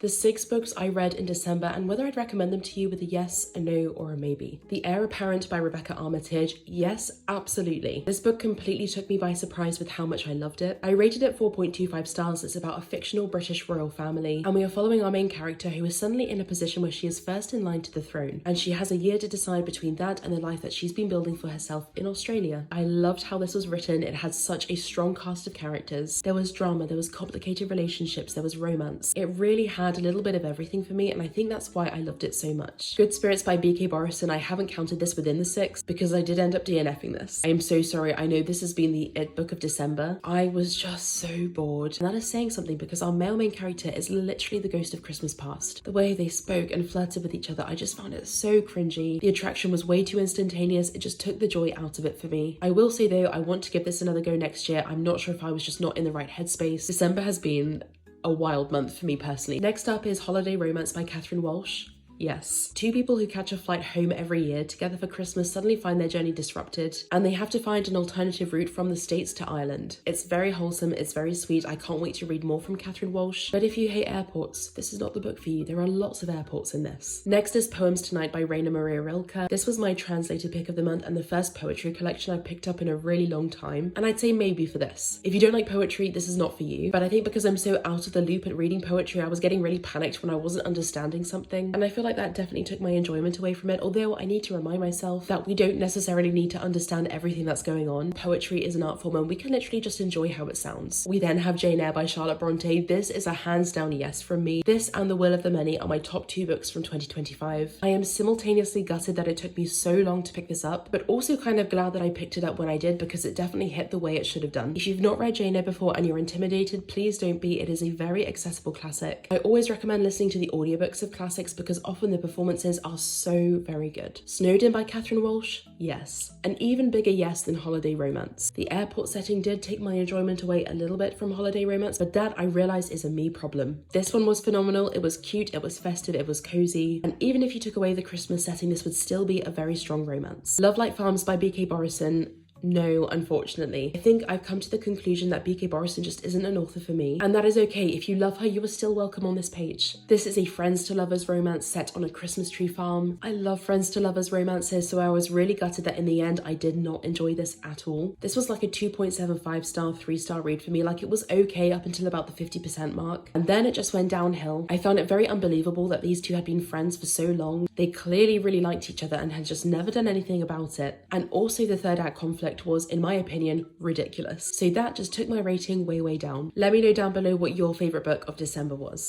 The 6 books I read in December and whether I'd recommend them to you with a yes, a no, or a maybe. The Heir Apparent by Rebecca Armitage. Yes, absolutely. This book completely took me by surprise with how much I loved it. I rated it 4.25 stars. It's about a fictional British royal family, and we are following our main character who is suddenly in a position where she is first in line to the throne, and she has a year to decide between that and the life that she's been building for herself in Australia. I loved how this was written. It had such a strong cast of characters. There was drama, there was complicated relationships, there was romance. It really had a little bit of everything for me, and I think that's why I loved it so much. Good Spirits by B.K. Borison. I haven't counted this within the 6 because I did end up DNFing this. I am so sorry. I know this has been the It book of December. I was just so bored. And that is saying something because our male main character is literally the ghost of Christmas past. The way they spoke and flirted with each other, I just found it so cringy. The attraction was way too instantaneous. It just took the joy out of it for me. I will say though, I want to give this another go next year. I'm not sure if I was just not in the right headspace. December has been a wild month for me personally. Next up is Holiday Romance by Catherine Walsh. Yes. 2 people who catch a flight home every year together for Christmas suddenly find their journey disrupted, and they have to find an alternative route from the States to Ireland. It's very wholesome, it's very sweet. I can't wait to read more from Catherine Walsh. But if you hate airports, this is not the book for you. There are lots of airports in this. Next is Poems Tonight by Raina Maria Rilke. This was my translated pick of the month and the first poetry collection I've picked up in a really long time, and I'd say maybe for this. If you don't like poetry, this is not for you. But I think because I'm so out of the loop at reading poetry, I was getting really panicked when I wasn't understanding something, and I feel like that definitely took my enjoyment away from it, although I need to remind myself that we don't necessarily need to understand everything that's going on. Poetry is an art form and we can literally just enjoy how it sounds. We then have Jane Eyre by Charlotte Bronte. This is a hands down yes from me. This and The Will of the Many are my top 2 books from 2025. I am simultaneously gutted that it took me so long to pick this up, but also kind of glad that I picked it up when I did because it definitely hit the way it should have done. If you've not read Jane Eyre before and you're intimidated, please don't be. It is a very accessible classic. I always recommend listening to the audiobooks of classics because often the performances are so very good. Snowed In by Catherine Walsh? Yes. An even bigger yes than Holiday Romance. The airport setting did take my enjoyment away a little bit from Holiday Romance, but that I realised is a me problem. This one was phenomenal. It was cute, it was festive, it was cozy, and even if you took away the Christmas setting, this would still be a very strong romance. Love Like Farms by B.K. Borison. No, unfortunately. I think I've come to the conclusion that B.K. Borison just isn't an author for me, and that is okay. If you love her, you are still welcome on this page. This is a friends to lovers romance set on a Christmas tree farm. I love friends to lovers romances, so I was really gutted that in the end I did not enjoy this at all. This was like a 2.75 star, 3-star read for me. Like, it was okay up until about the 50% mark, and then it just went downhill. I found it very unbelievable that these two had been friends for so long. They clearly really liked each other and had just never done anything about it. And also the third act conflict was, in my opinion, ridiculous. So that just took my rating way down. Let me know down below what your favourite book of December was.